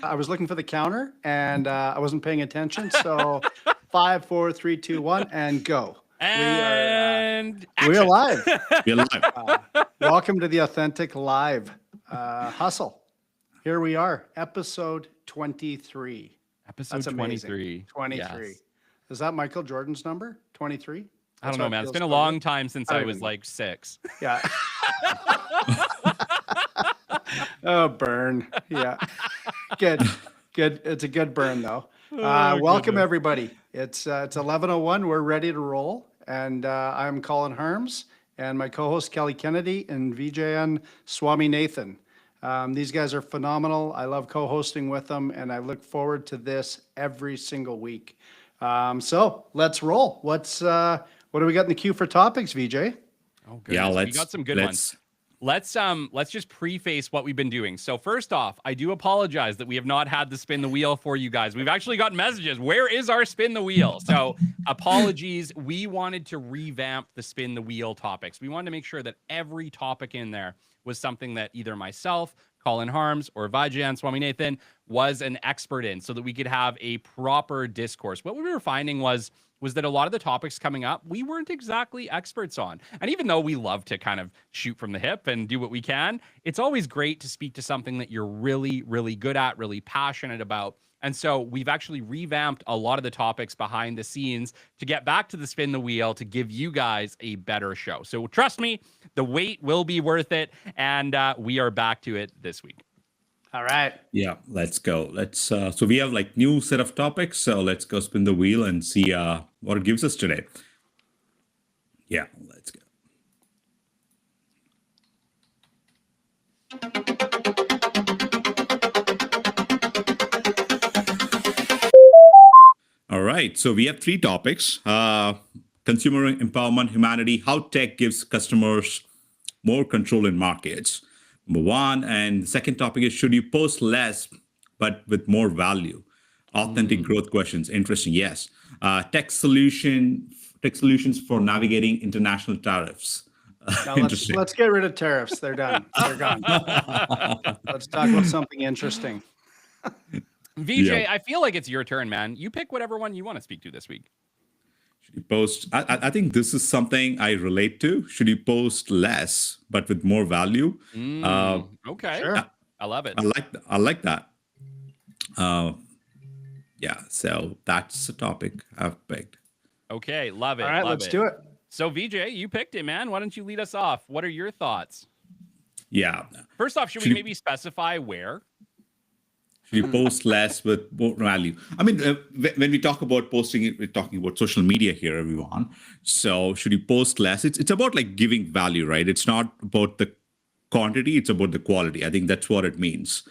I was looking for the counter and I wasn't paying attention. So 5, 4, 3, 2, 1, and go. And We're action. live. We're live. Welcome to the Authentic Live Hustle. Here we are, episode 23. Episode That's amazing. 23. 23. Yes. Is that Michael Jordan's number? 23? I don't know, man. It's been a long time since I was like 6. Yeah. Oh, burn. Yeah. Good. It's a good burn, though. Welcome, everybody. It's 11:01. We're ready to roll. And I'm Colin Harms and my co-host Kelly Kennedy and Vijayan Swaminathan. These guys are phenomenal. I love co-hosting with them, and I look forward to this every single week. So let's roll. What do we got in the queue for topics, VJ? Oh, goodness. Yeah, we got some good ones. Let's just preface what we've been doing. So first off, I do apologize that we have not had the spin the wheel for you guys. We've actually gotten messages. Where is our spin the wheel? So apologies. We wanted to revamp the spin the wheel topics. We wanted to make sure that every topic in there was something that either myself, Colin Harms, or Vijayan Swaminathan was an expert in, so that we could have a proper discourse. What we were finding was that a lot of the topics coming up, we weren't exactly experts on. And even though we love to kind of shoot from the hip and do what we can, it's always great to speak to something that you're really, really good at, really passionate about. And so we've actually revamped a lot of the topics behind the scenes to get back to the spin the wheel to give you guys a better show. So trust me, the wait will be worth it. And we are back to it this week. All right. Yeah, let's go. So we have like new set of topics. So let's go spin the wheel and see what it gives us today. Yeah, let's go. All right. So we have 3 topics: consumer empowerment, humanity, how tech gives customers more control in markets. Number 1. And the second topic is, should you post less but with more value? Authentic growth questions. Interesting. Yes. Tech solutions for navigating international tariffs. Now let's get rid of tariffs. They're done. They're gone. Let's talk about something interesting. VJ, I feel like it's your turn, man. You pick whatever one you want to speak to this week. Should you post? I think this is something I relate to. Should you post less but with more value? Okay, sure. I love it. I like that. Yeah. So that's the topic I've picked. Okay, love it. All right, let's do it. So VJ, you picked it, man. Why don't you lead us off? What are your thoughts? Yeah. First off, should we maybe specify where? Should you post less with more value? I mean, when we talk about posting, we're talking about social media here, everyone. So should you post less? It's about like giving value, right? It's not about the quantity, it's about the quality. I think that's what it means.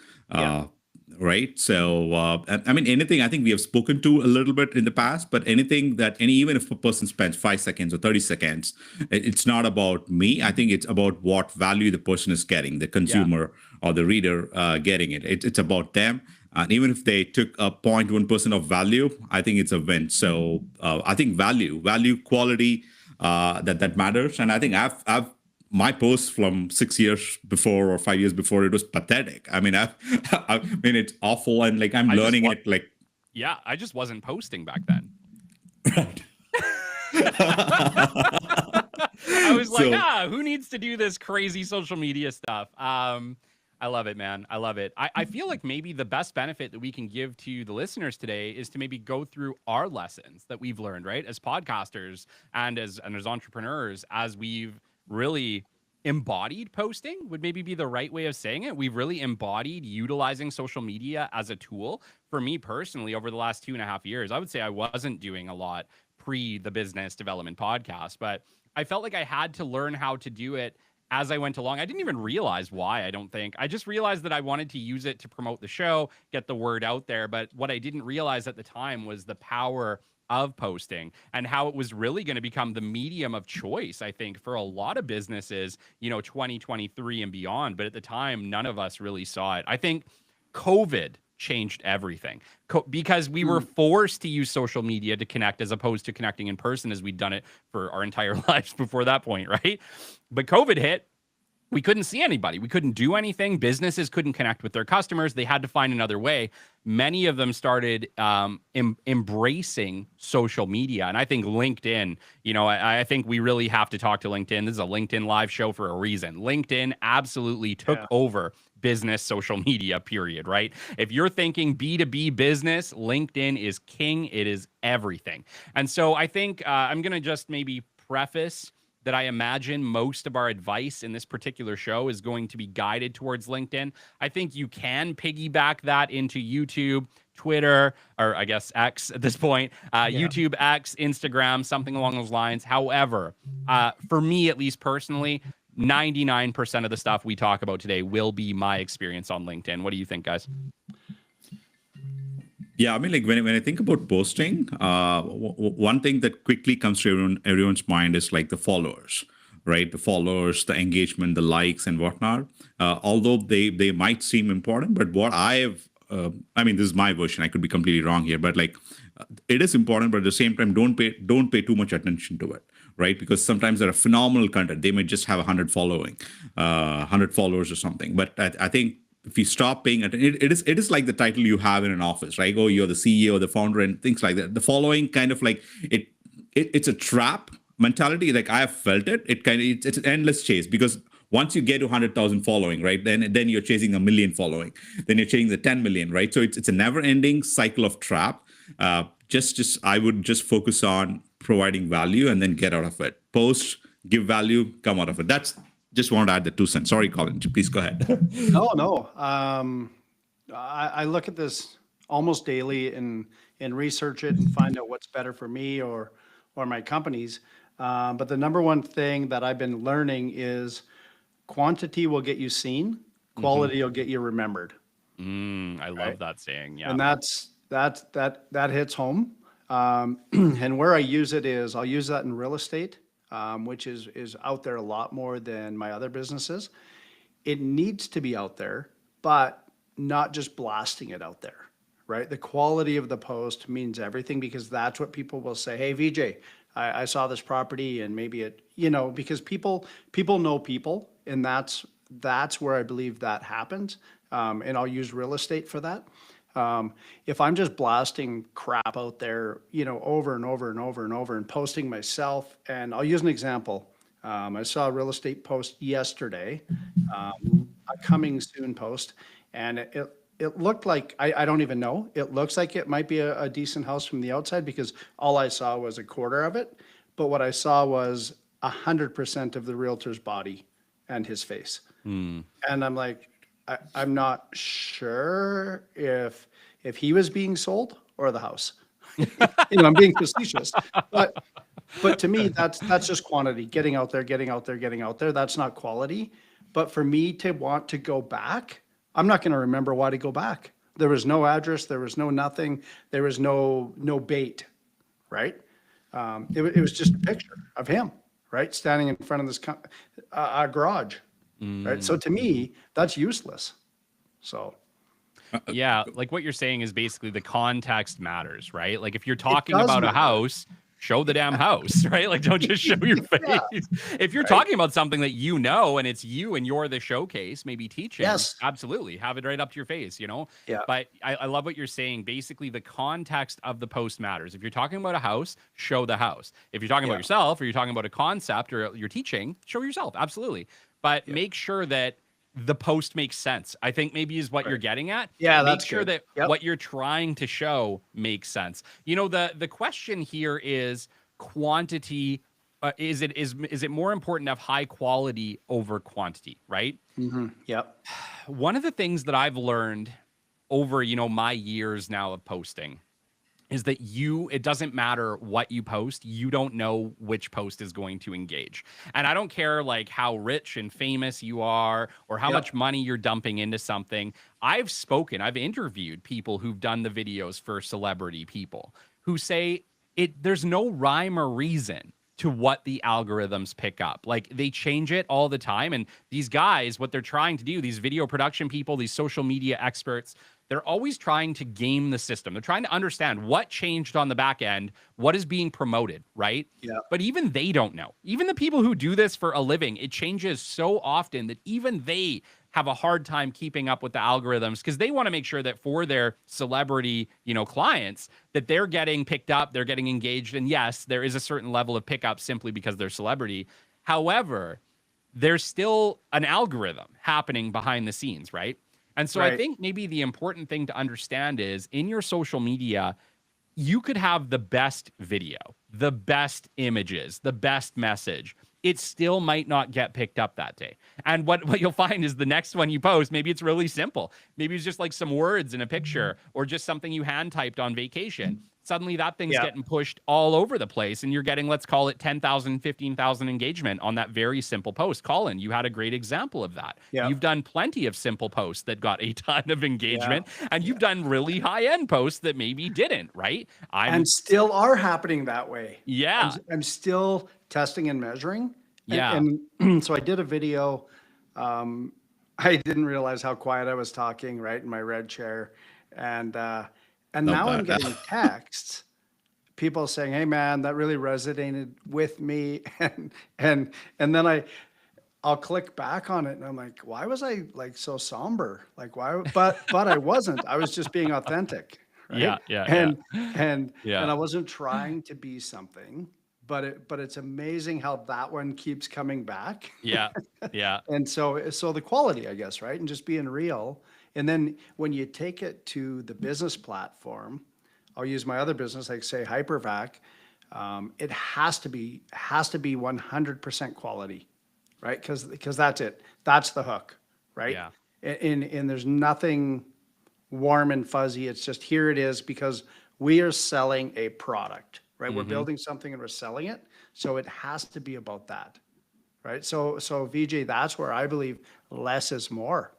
Right. So, I mean, anything I think we have spoken to a little bit in the past, but anything that even if a person spends 5 seconds or 30 seconds, it's not about me. I think it's about what value the person is getting, the consumer or the reader getting it. It's about them. And even if they took a 0.1% of value, I think it's a win. So I think value, quality, that matters. And I think I've my posts from 6 years before or 5 years before, it was pathetic. I mean, I mean, it's awful, and like I'm learning it. Like, yeah, I just wasn't posting back then. Right. I was like, who needs to do this crazy social media stuff? I love it, man. I love it. I feel like maybe the best benefit that we can give to the listeners today is to maybe go through our lessons that we've learned, right, as podcasters and as entrepreneurs, as we've really embodied posting would maybe be the right way of saying it. We've really embodied utilizing social media as a tool. For me personally, over the last 2.5 years, I would say I wasn't doing a lot pre the business development podcast, but I felt like I had to learn how to do it as I went along. I didn't even realize why, I don't think. I just realized that I wanted to use it to promote the show, get the word out there. But what I didn't realize at the time was the power of posting and how it was really going to become the medium of choice, I think, for a lot of businesses, 2023 and beyond. But at the time, none of us really saw it. I think COVID changed everything because we were forced to use social media to connect as opposed to connecting in person as we'd done it for our entire lives before that point, right? But COVID hit. we couldn't see anybody. We couldn't do anything. Businesses couldn't connect with their customers. They had to find another way. Many of them started embracing social media. And I think LinkedIn, I think we really have to talk to LinkedIn. This is a LinkedIn live show for a reason. LinkedIn absolutely took over business social media, period, right? If you're thinking B2B business, LinkedIn is king. It is everything. And so I think I'm going to just maybe preface that I imagine most of our advice in this particular show is going to be guided towards LinkedIn. I think you can piggyback that into YouTube, Twitter, or I guess X at this point, YouTube, X, Instagram, something along those lines. However, for me, at least personally, 99% of the stuff we talk about today will be my experience on LinkedIn. What do you think, guys? Yeah, I mean, like when I think about posting, one thing that quickly comes to everyone's mind is like the followers, right? The followers, the engagement, the likes, and whatnot. Although they might seem important, but what I have, I mean, this is my version. I could be completely wrong here, but like it is important, but at the same time, don't pay too much attention to it, right? Because sometimes they're a phenomenal content. They may just have 100 followers or something. But I think if you stop paying attention, it is like the title you have in an office, right? Oh, you're the CEO, the founder, and things like that. The following kind of like it's a trap mentality. Like I have felt it. It's an endless chase, because once you get to 100,000 following, right, then you're chasing 1 million following, then you're chasing the 10 million, right? So it's a never-ending cycle of trap. I would just focus on providing value and then get out of it. Post, give value, come out of it. Just wanted to add the 2 cents. Sorry, Colin. Please go ahead. No. I look at this almost daily and research it and find out what's better for me or my companies. But the number one thing that I've been learning is quantity will get you seen, quality will get you remembered. I love that saying. Yeah. And that hits home. And where I use it is I'll use that in real estate, which is out there a lot more than my other businesses. It needs to be out there, but not just blasting it out there, right? The quality of the post means everything, because that's what people will say. Hey, VJ, I saw this property, and maybe it, because people know people, and that's where I believe that happens. And I'll use real estate for that. If I'm just blasting crap out there, over and over and over and over and posting myself, and I'll use an example. I saw a real estate post yesterday, a coming soon post, and it looked like, I don't even know. It looks like it might be a decent house from the outside, because all I saw was a quarter of it. But what I saw was 100% of the realtor's body and his face. And I'm like, I'm not sure if he was being sold or the house. I'm being facetious, but to me, that's just quantity. Getting out there. That's not quality. But for me to want to go back, I'm not going to remember why to go back. There was no address. There was no nothing. There was no bait, right? It was just a picture of him, right, standing in front of this garage. Right. So to me, that's useless. So. Yeah. Like what you're saying is basically the context matters, right? Like if you're talking about a house, show the damn house, right? Like don't just show your face. If you're talking about something that and it's you and you're the showcase, maybe teaching, absolutely have it right up to your face, Yeah. But I love what you're saying. Basically, the context of the post matters. If you're talking about a house, show the house. If you're talking about yourself, or you're talking about a concept, or you're teaching, show yourself. Absolutely. But make sure that the post makes sense. I think maybe is what you're getting at. Yeah, make that's sure good. that what you're trying to show makes sense. The question here is quantity. Is it more important to have high quality over quantity, right? Mm-hmm. Yep. One of the things that I've learned over my years now of posting is that it doesn't matter what you post. You don't know which post is going to engage. And I don't care like how rich and famous you are or how much money you're dumping into something. I've interviewed people who've done the videos for celebrity people who say there's no rhyme or reason to what the algorithms pick up. Like they change it all the time. And these guys, what they're trying to do, these video production people, these social media experts, they're always trying to game the system. They're trying to understand what changed on the back end, what is being promoted, right? Yeah. But even they don't know. Even the people who do this for a living, it changes so often that even they have a hard time keeping up with the algorithms, because they want to make sure that for their celebrity, clients, that they're getting picked up, they're getting engaged. And yes, there is a certain level of pickup simply because they're celebrity. However, there's still an algorithm happening behind the scenes, right? And so I think maybe the important thing to understand is in your social media, you could have the best video, the best images, the best message. It still might not get picked up that day. And what you'll find is the next one you post, maybe it's really simple. Maybe it's just like some words in a picture or just something you hand typed on vacation. Suddenly that thing's getting pushed all over the place and you're getting, let's call it 10,000, 15,000 engagement on that very simple post. Colin, you had a great example of that. Yeah. You've done plenty of simple posts that got a ton of engagement and you've done really high-end posts that maybe didn't, right? And still are happening that way. Yeah. I'm still testing and measuring. Yeah. And so I did a video. I didn't realize how quiet I was talking, right, in my red chair. And now I'm getting texts, people saying, "Hey man, that really resonated with me." And then I'll click back on it and I'm like, why was I like so somber? Like why? But I wasn't. I was just being authentic. Right? And I wasn't trying to be something. But it's amazing how that one keeps coming back. Yeah. And so the quality, I guess, right? And just being real. And then when you take it to the business platform, I'll use my other business, like say Hypervac. It has to be 100% quality, right? Because that's it. That's the hook, right? Yeah. And there's nothing warm and fuzzy. It's just here it is because we are selling a product, right? We're building something and we're selling it. So it has to be about that, right? So VJ, that's where I believe less is more.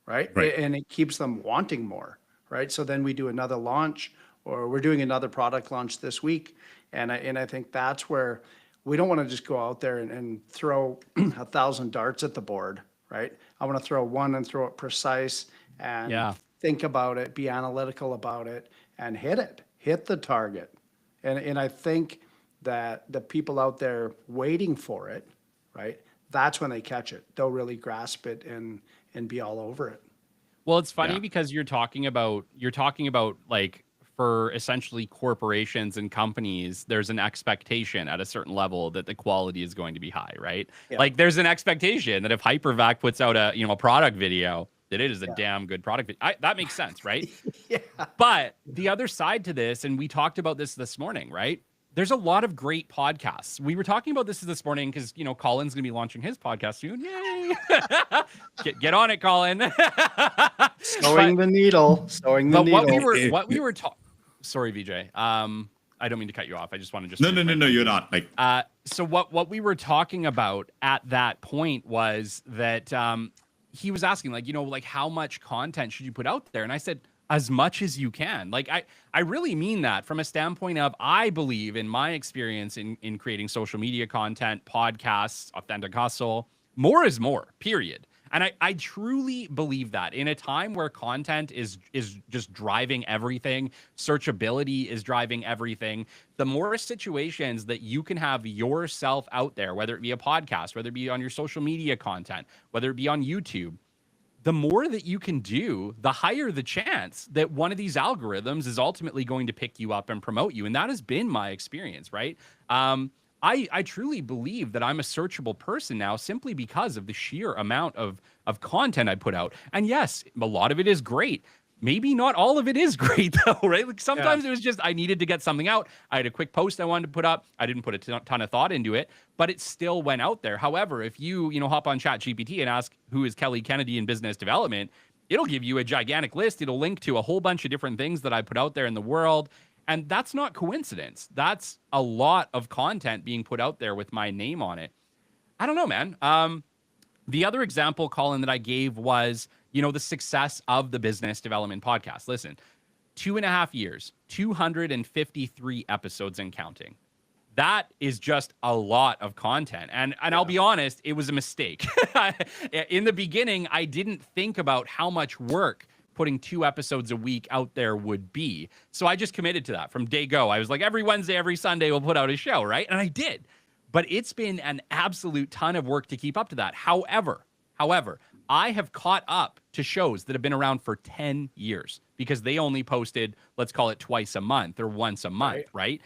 Right? And it keeps them wanting more, right? So then we do another launch, or we're doing another product launch this week. And I think that's where we don't want to just go out there and throw 1,000 darts at the board, right? I want to throw one and throw it precise and think about it, be analytical about it, and hit the target. And I think that the people out there waiting for it, right? That's when they catch it. They'll really grasp it and be all over it. Well, it's funny because you're talking about like for essentially corporations and companies, there's an expectation at a certain level that the quality is going to be high, right? Yeah. Like there's an expectation that if Hypervac puts out a product video, that it is a damn good product. That makes sense, right? But the other side to this, and we talked about this morning, right? There's a lot of great podcasts. We were talking about this morning because, Colin's going to be launching his podcast soon. Yay! get on it, Colin. Sewing the needle. What we were talking. Sorry, VJ. I don't mean to cut you off. I just want to just. No, you're not. So what we were talking about at that point was that he was asking, how much content should you put out there? And I said, as much as you can. Like, I really mean that from a standpoint of, I believe in my experience in creating social media content, podcasts, authentic hustle, more is more, period. And I truly believe that in a time where content is just driving everything, searchability is driving everything, the more situations that you can have yourself out there, whether it be a podcast, whether it be on your social media content, whether it be on YouTube, the more that you can do, the higher the chance that one of these algorithms is ultimately going to pick you up and promote you. And that has been my experience, right? I truly believe that I'm a searchable person now simply because of the sheer amount of content I put out. And yes, a lot of it is great. Maybe not all of it is great though, right? Like sometimes it was just, I needed to get something out. I had a quick post I wanted to put up. I didn't put a ton of thought into it, but it still went out there. However, if you hop on ChatGPT and ask, who is Kelly Kennedy in business development, it'll give you a gigantic list. It'll link to a whole bunch of different things that I put out there in the world. And that's not coincidence. That's a lot of content being put out there with my name on it. I don't know, man. The other example, Colin, that I gave was, the success of the business development podcast. Listen, 2.5 years, 253 episodes and counting. That is just a lot of content. And I'll be honest, it was a mistake. In the beginning, I didn't think about how much work putting 2 episodes a week out there would be. So I just committed to that from day go. I was like, every Wednesday, every Sunday, we'll put out a show, right? And I did. But it's been an absolute ton of work to keep up to that. However, I have caught up to shows that have been around for 10 years because they only posted, let's call it twice a month or once a month, right?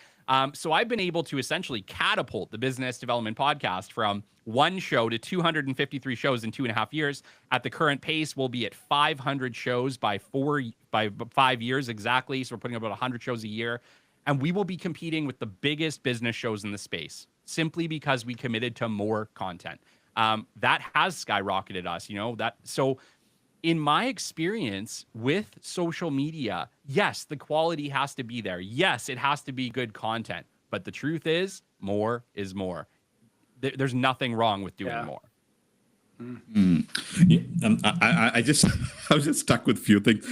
So I've been able to essentially catapult the business development podcast from 1 show to 253 shows in 2.5 years. At the current pace, we'll be at 500 shows by 5 years exactly. So we're putting about 100 shows a year. And we will be competing with the biggest business shows in the space simply because we committed to more content. That has skyrocketed us, so in my experience with social media, yes, the quality has to be there. Yes, it has to be good content. But the truth is, more is more. There's nothing wrong with doing more. Yeah, I was just stuck with a few things.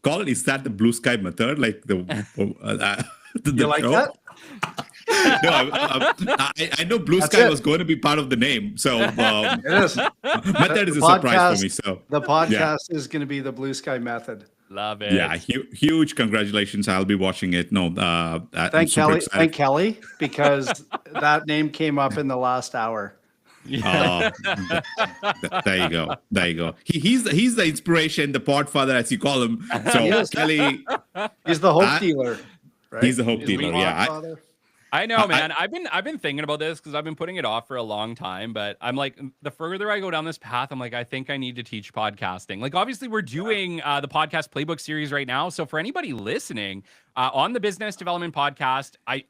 Colin, is that the blue sky method? Like the you like show? that? No, I know blue That's sky it. was going to be part of the name. So It is. method is The a surprise podcast- for me. So The podcast is going to be the Blue Sky Method. Love it. yeah, huge congratulations. I'll be watching it. No, I'm Thank super Kelly. excited. Thank Kelly, because that name came up in the last hour. There you go. There you go. He's the inspiration, the podfather, as you call him. So Yes. Kelly, He's the hope dealer. Right? he's the hope He's dealer. Yeah, podfather. I know, man. I've been thinking about this because I've been putting it off for a long time. But I'm like, the further I go down this path, I'm like, I think I need to teach podcasting. Like, obviously, we're doing the podcast playbook series right now. So for anybody listening on the Business Development Podcast, I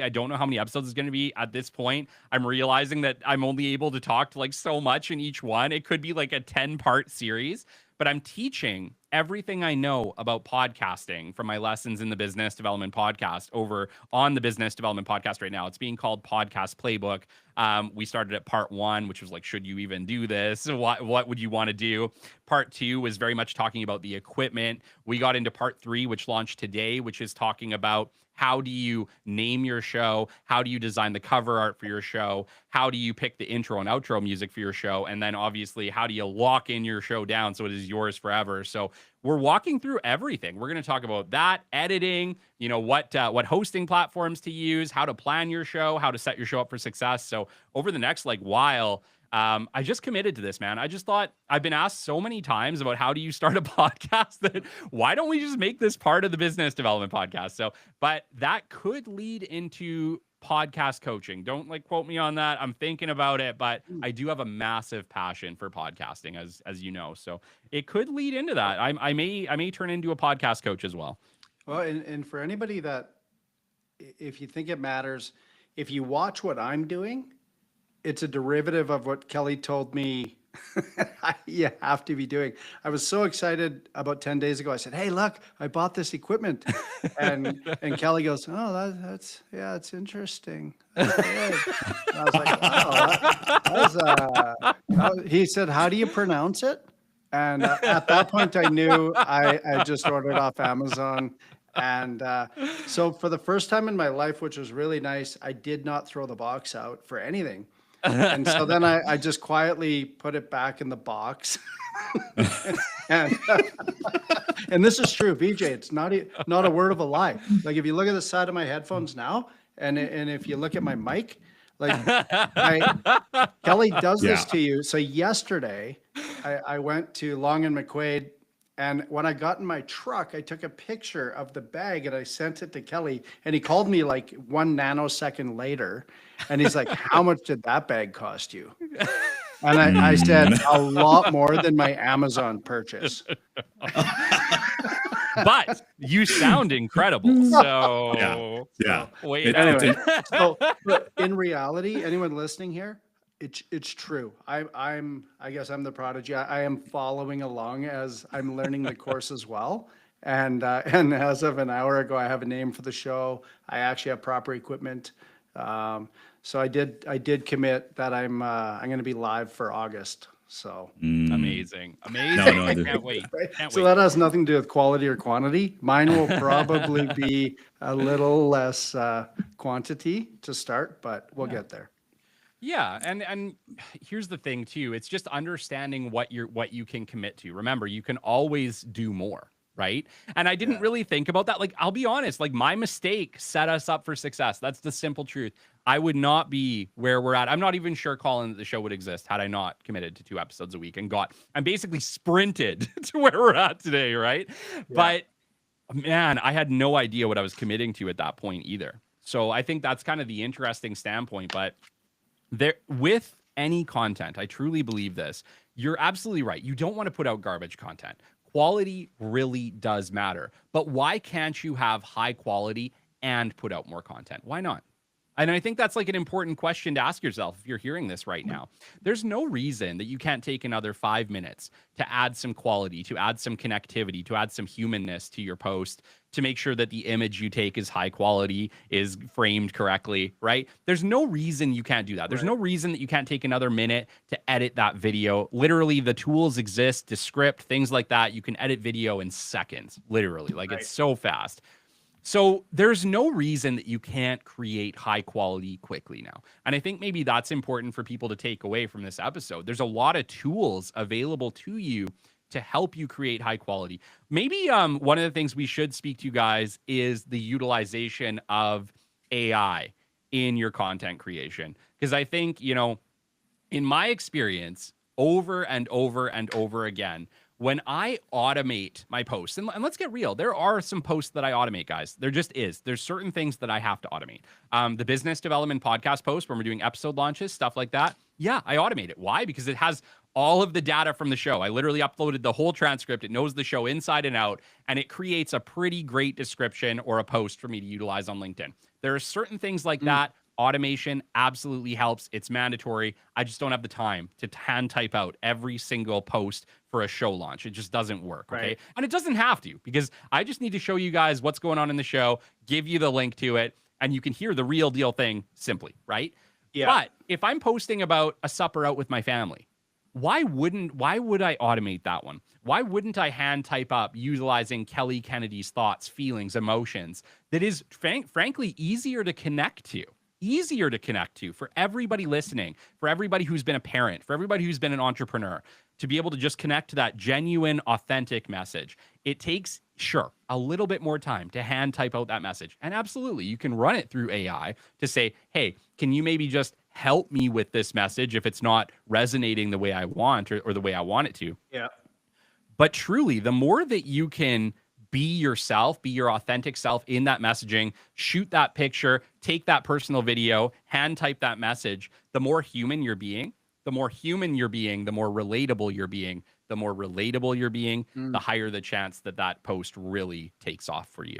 don't know how many episodes it's going to be at this point. I'm realizing that I'm only able to talk to like so much in each one. It could be like a 10-part series. But I'm teaching everything I know about podcasting from my lessons in the Business Development Podcast over on the Business Development Podcast right now. It's being called Podcast Playbook. We started at part 1, which was like, should you even do this? What would you want to do? Part 2 was very much talking about the equipment. We got into part 3, which launched today, which is talking about how do you name your show? How do you design the cover art for your show? How do you pick the intro and outro music for your show? And then obviously, how do you lock in your show down so it is yours forever? So we're walking through everything. We're going to talk about that, editing, what hosting platforms to use, how to plan your show, how to set your show up for success. So over the next while, I just committed to this, man. I just thought, I've been asked so many times about how do you start a podcast that why don't we just make this part of the Business Development Podcast? So, but that could lead into podcast coaching. Don't quote me on that. I'm thinking about it, but I do have a massive passion for podcasting, as you know. So it could lead into that. I may turn into a podcast coach as well. Well, and for anybody that, if you think it matters, if you watch what I'm doing, it's a derivative of what Kelly told me you have to be doing. I was so excited about 10 days ago. I said, hey, look, I bought this equipment. And Kelly goes, oh, it's interesting. That's good. And I was like, wow, he said, how do you pronounce it? And at that point, I knew I just ordered off Amazon. And so for the first time in my life, which was really nice, I did not throw the box out for anything. And so then I just quietly put it back in the box. and this is true, VJ. It's not a word of a lie. Like if you look at the side of my headphones now, and if you look at my mic, Kelly does this to you. So yesterday, I went to Long and McQuaid. And when I got in my truck, I took a picture of the bag and I sent it to Kelly. And he called me 1 nanosecond later. And he's like, how much did that bag cost you? And I said, a lot more than my Amazon purchase. But you sound incredible. So yeah. Wait, anyway. But in reality, anyone listening here, it's true. I guess I'm the prodigy. I am following along as I'm learning the course as well. And as of an hour ago, I have a name for the show. I actually have proper equipment. So I did commit that I'm going to be live for August. So amazing. No, I can't wait. So that has nothing to do with quality or quantity. Mine will probably be a little less quantity to start, but we'll get there. Yeah, and here's the thing too. It's just understanding what you can commit to. Remember, you can always do more. right? And I didn't really think about that. Like, I'll be honest, like my mistake set us up for success. That's the simple truth. I would not be where we're at. I'm not even sure, Colin, that the show would exist had I not committed to 2 episodes a week and basically sprinted to where we're at today, right? But man, I had no idea what I was committing to at that point either. So I think that's kind of the interesting standpoint. But there, with any content, I truly believe this. You're absolutely right. You don't want to put out garbage content. Quality really does matter. But why can't you have high quality and put out more content? Why not? And I think that's like an important question to ask yourself if you're hearing this right now. There's no reason that you can't take another 5 minutes to add some quality, to add some connectivity, to add some humanness to your post, to make sure that the image you take is high quality, is framed correctly, right? There's no reason you can't do that. There's no reason that you can't take another minute to edit that video. Literally, the tools exist, Descript, things like that. You can edit video in seconds, literally. Like it's so fast. So there's no reason that you can't create high quality quickly now. And I think maybe that's important for people to take away from this episode. There's a lot of tools available to you to help you create high quality. Maybe one of the things we should speak to you guys is the utilization of AI in your content creation. Because I think, you know, in my experience, over and over and over again, when I automate my posts, and let's get real, there are some posts that I automate, guys. There just is. There's certain things that I have to automate. The business development podcast post when we're doing episode launches, stuff like that. Yeah, I automate it. Why? Because it has all of the data from the show. I literally uploaded the whole transcript. It knows the show inside and out, and it creates a pretty great description or a post for me to utilize on LinkedIn. There are certain things like that. Automation absolutely helps. It's mandatory. I just don't have the time to hand type out every single post for a show launch. It just doesn't work. Okay. And it doesn't have to, because I just need to show you guys what's going on in the show, give you the link to it, and you can hear the real deal thing simply, right? Yeah. But if I'm posting about a supper out with my family, why would I automate that one? Why wouldn't I hand type up utilizing Kelly Kennedy's thoughts, feelings, emotions that is frankly easier to connect to? Easier to connect to for everybody listening, for everybody who's been a parent, for everybody who's been an entrepreneur, to be able to just connect to that genuine, authentic message. It takes, sure, a little bit more time to hand type out that message. And absolutely, you can run it through AI to say, hey, can you maybe just help me with this message if it's not resonating the way I want or the way I want it to? Yeah. But truly, the more that you can be yourself, be your authentic self in that messaging, shoot that picture, take that personal video, hand type that message, the more human you're being, the more human you're being, the more relatable you're being, the more relatable you're being, the higher the chance that that post really takes off for you.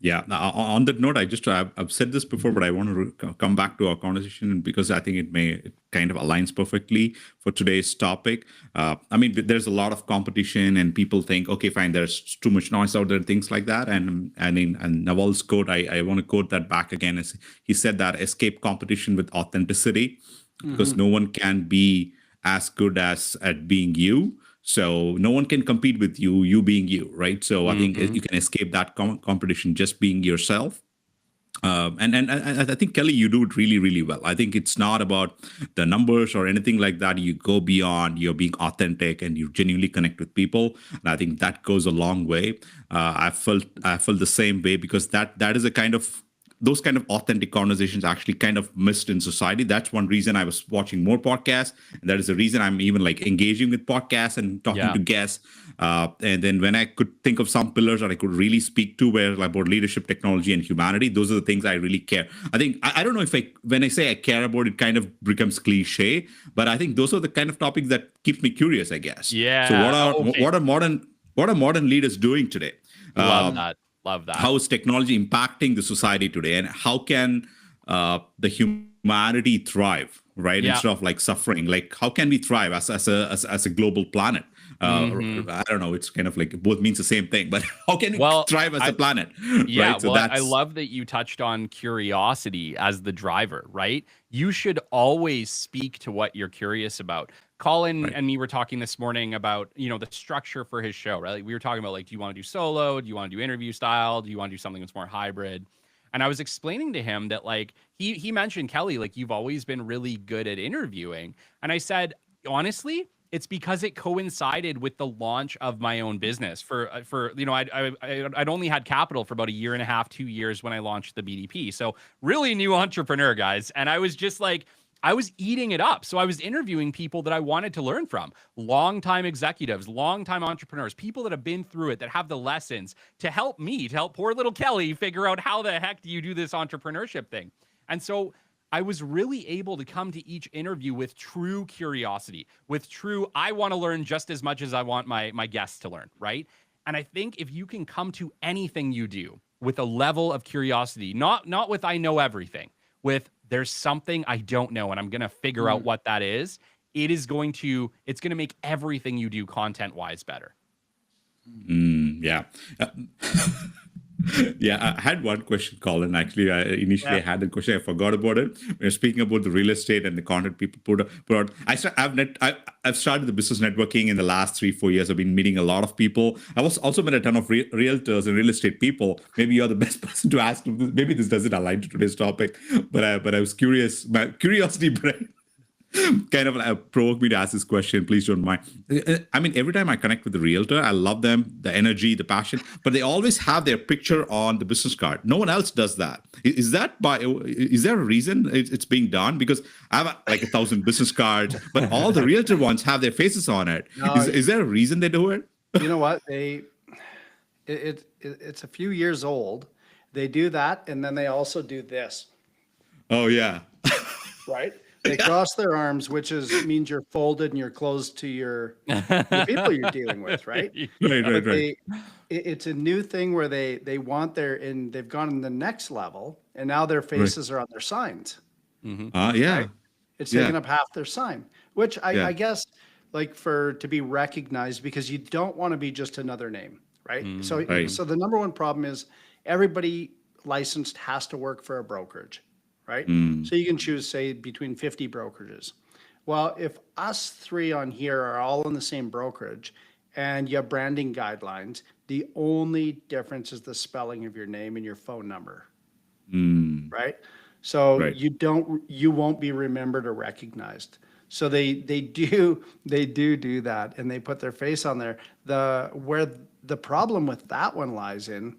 Yeah. Now, on that note, I've said this before, but I want to come back to our conversation because I think it kind of aligns perfectly for today's topic. I mean, there's a lot of competition, and people think, okay, fine, there's too much noise out there, things like that. And Naval's quote, I want to quote that back again. Is he said that escape competition with authenticity, because no one can be as good as at being you. So no one can compete with you being you, right? So I think you can escape that competition just being yourself. And I think, Kelly, you do it really, really well. I think it's not about the numbers or anything like that. You go beyond, you're being authentic, and you genuinely connect with people. And I think that goes a long way. I felt the same way, because that is a kind of, those kind of authentic conversations actually kind of missed in society. That's one reason I was watching more podcasts. And that is the reason I'm even like engaging with podcasts and talking to guests. And then when I could think of some pillars that I could really speak to, where like about leadership, technology, and humanity, those are the things I really care. I think, I don't know if when I say I care about it, kind of becomes cliche, but I think those are the kind of topics that keeps me curious, I guess. Yeah. So what are modern leaders doing today? Love that. Love that. How is technology impacting the society today, and how can the humanity thrive, right? Instead of like suffering, like how can we thrive as a global planet? I don't know. It's kind of like both means the same thing, but how can we thrive as a planet? Yeah. Right? So I love that you touched on curiosity as the driver, right? You should always speak to what you're curious about. Colin and me were talking this morning about, the structure for his show, right? Like we were talking about, like, do you want to do solo? Do you want to do interview style? Do you want to do something that's more hybrid? And I was explaining to him that, like, he mentioned, Kelly, like, you've always been really good at interviewing. And I said, honestly, it's because it coincided with the launch of my own business. I'd only had capital for about a year and a half, 2 years when I launched the BDP. So really new entrepreneur, guys. And I was just like, I was eating it up. So I was interviewing people that I wanted to learn from, longtime executives, longtime entrepreneurs, people that have been through it, that have the lessons to help me, to help poor little Kelly figure out how the heck do you do this entrepreneurship thing. And so I was really able to come to each interview with true curiosity, with true, I want to learn just as much as I want my guests to learn, right? And I think if you can come to anything you do with a level of curiosity, not with I know everything, with there's something I don't know and I'm going to figure out what that is, it's going to make everything you do content-wise better. Yeah. Yeah, I had one question, Colin. Actually, I initially had a question. I forgot about it. We were speaking about the real estate and the content people put out. I've started the business networking in the last 3-4 years. I've been meeting a lot of people. I was also met a ton of realtors and real estate people. Maybe you're the best person to ask. Maybe this doesn't align to today's topic, but I was curious. My curiosity brain kind of provoked me to ask this question. Please don't mind. I mean, every time I connect with the realtor, I love them, the energy, the passion, but they always have their picture on the business card. No one else does that. Is there a reason it's being done? Because I have like 1,000 business cards, but all the realtor ones have their faces on it. No, Is there a reason they do it? You know what? It's a few years old. They do that, and then they also do this. Oh yeah. Right? They cross their arms, which means you're folded and you're close to the people you're dealing with, right? Right. It's a new thing where they want they've gone in the next level, and now their faces are on their signs. Yeah. Right? It's taking up half their sign, which I guess like to be recognized, because you don't want to be just another name, right? So the number one problem is everybody licensed has to work for a brokerage. Right? So you can choose, say, between 50 brokerages. Well, if us three on here are all in the same brokerage and you have branding guidelines, the only difference is the spelling of your name and your phone number. Right? So you won't be remembered or recognized. So they do that, and they put their face on there. Where the problem with that one lies in,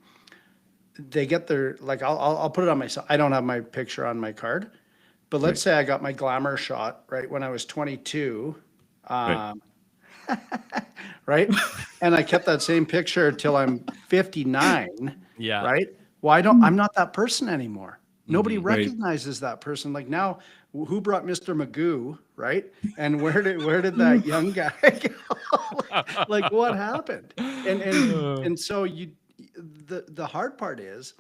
they get their, like, I'll put it on myself. I don't have my picture on my card, but let's say I got my glamour shot right when I was 22, right? And I kept that same picture until I'm 59. Yeah. Right. Well, I'm not that person anymore. Nobody recognizes that person. Like now, who brought Mr. Magoo, right? And where did that young guy go? Like, what happened? And so the hard part is,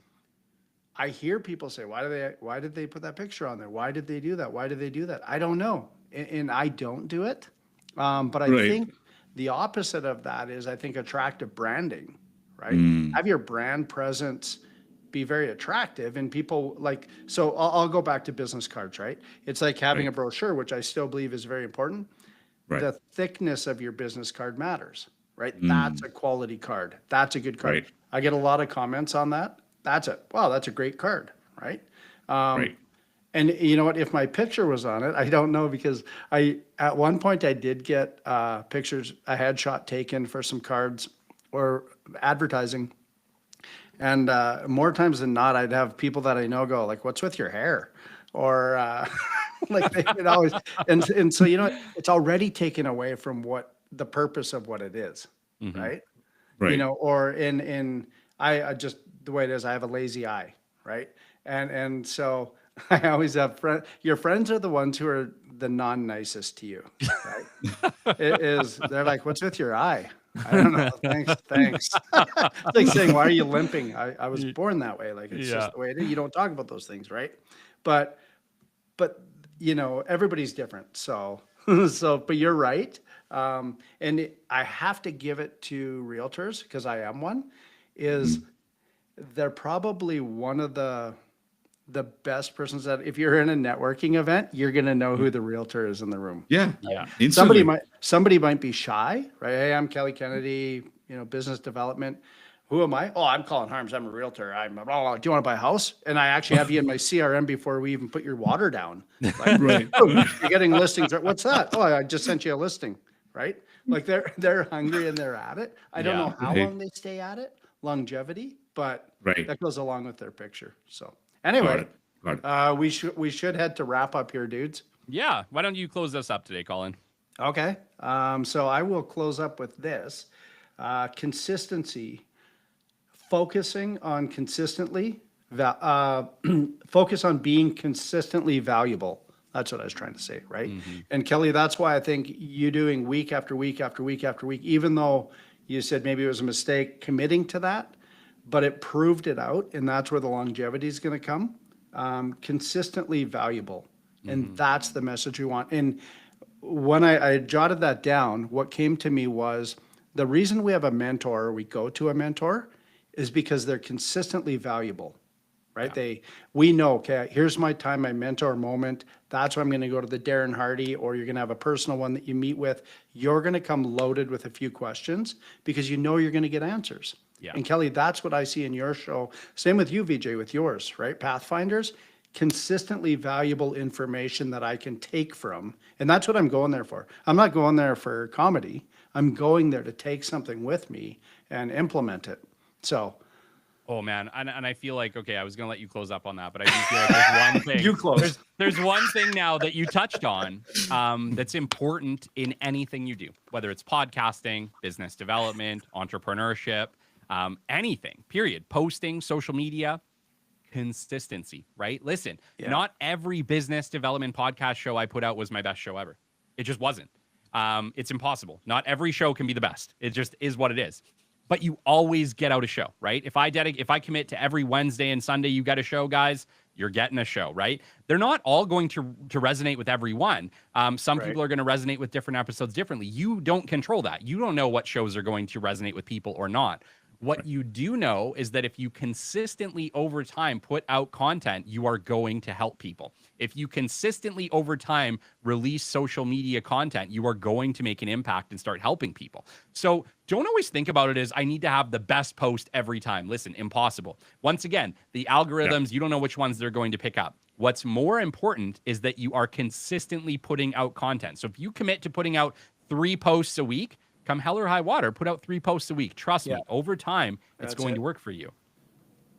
I hear people say, why did they put that picture on there? Why did they do that? Why did they do that? I don't know. And I don't do it. But I think the opposite of that is, I think, attractive branding, right? Have your brand presence be very attractive, and people like, so I'll go back to business cards, right? It's like having a brochure, which I still believe is very important. The thickness of your business card matters, right? That's a quality card. That's a good card. I get a lot of comments on that. Wow, that's a great card, right? And you know what? If my picture was on it, I don't know, because at one point I did get pictures, a headshot taken for some cards or advertising. And more times than not, I'd have people that I know go like, "What's with your hair?" Or like they could always, and so, you know, it's already taken away from what the purpose of what it is, right? You know, or I just, the way it is, I have a lazy eye, right? And so I always have your friends are the ones who are the non-nicest to you, right? They're like, "What's with your eye?" I don't know. Thanks. It's like saying, "Why are you limping?" I was born that way. Like, it's just the way it is. You don't talk about those things, right? But you know, everybody's different. So but you're right. And I have to give it to realtors, because I am one, is they're probably one of the best persons that, if you're in a networking event, you're going to know who the realtor is in the room. Yeah. Somebody might be shy, right? "Hey, I'm Kelly Kennedy, you know, business development. Who am I? Oh, I'm Colin Harms. I'm a realtor. Do you want to buy a house?" And I actually have you in my CRM before we even put your water down. Like, "Oh, you're getting listings. What's that?" "Oh, I just sent you a listing." right? Like they're hungry and they're at it. I don't know how Right. long they stay at it, longevity, but Right. that goes along with their picture. So Got anyway, it. Got it. we should head to wrap up here, dudes. Yeah. Why don't you close us up today, Colin? Okay. So I will close up with this. Consistency. Focusing on focus on being consistently valuable. That's what I was trying to say, right? And Kelly, that's why I think you doing week after week after week after week, even though you said maybe it was a mistake committing to that, but it proved it out, and that's where the longevity is going to come. Consistently valuable, and that's the message we want. And when I jotted that down, what came to me was the reason we have a mentor, or we go to a mentor, is because they're consistently valuable, right? We know, okay, here's my time, my mentor moment. That's why I'm going to go to the Darren Hardy, or you're going to have a personal one that you meet with. You're going to come loaded with a few questions because you know you're going to get answers. Yeah. And Kelly, that's what I see in your show. Same with you, VJ, with yours, right? Pathfinders, consistently valuable information that I can take from. And that's what I'm going there for. I'm not going there for comedy. I'm going there to take something with me and implement it. So, oh man, and I feel like, okay, I was gonna let you close up on that, but I do feel like there's one thing. You close. There's one thing now that you touched on that's important in anything you do, whether it's podcasting, business development, entrepreneurship, anything. Period. Posting, social media, consistency. Right? Listen, not every business development podcast show I put out was my best show ever. It just wasn't. It's impossible. Not every show can be the best. It just is what it is. But you always get out a show, right? If I commit to every Wednesday and Sunday you get a show, guys, you're getting a show, right? They're not all going to resonate with everyone. Some people are going to resonate with different episodes differently. You don't control that. You don't know what shows are going to resonate with people or not. What you do know is that if you consistently over time put out content, you are going to help people. If you consistently over time release social media content, you are going to make an impact and start helping people. So don't always think about it as I need to have the best post every time. Listen, impossible. Once again, the algorithms, you don't know which ones they're going to pick up. What's more important is that you are consistently putting out content. So if you commit to putting out 3 posts a week, come hell or high water, put out 3 posts a week. Trust me, over time, it's going to work for you.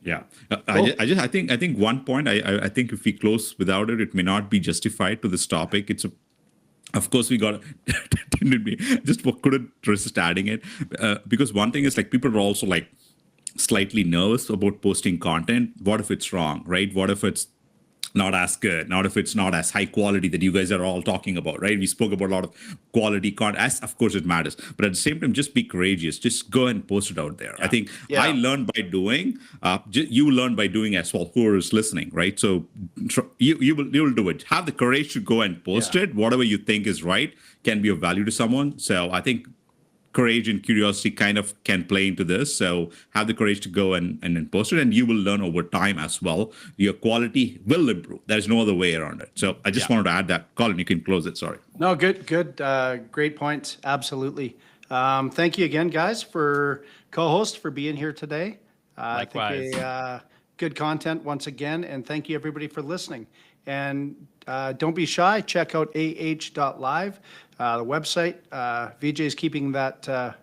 Yeah, I think one point. I think if we close without it, it may not be justified to this topic. Of course, we got just couldn't resist adding it because one thing is like people are also like slightly nervous about posting content. What if it's wrong, right? What if it's not as good, not if it's not as high quality that you guys are all talking about, right? We spoke about a lot of quality content, as of course it matters, but at the same time, just be courageous. Just go and post it out there. I think I learned by doing, you learn by doing as well, who is listening, right? So you will do it. Have the courage to go and post it. Whatever you think is right can be of value to someone. So I think courage and curiosity kind of can play into this. So have the courage to go and post it, and you will learn over time as well. Your quality will improve. There's no other way around it. So I just wanted to add that. Colin, you can close it. Sorry. No, good. Great points. Absolutely. Thank you again, guys, for co-host, for being here today. Likewise. I think good content once again, and thank you everybody for listening. And don't be shy. Check out ah.live, the website. VJ's keeping that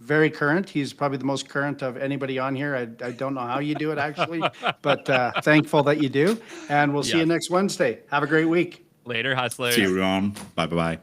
very current. He's probably the most current of anybody on here. I don't know how you do it, actually, but thankful that you do. And we'll see you next Wednesday. Have a great week. Later, hustlers. See you, everyone. Bye-bye.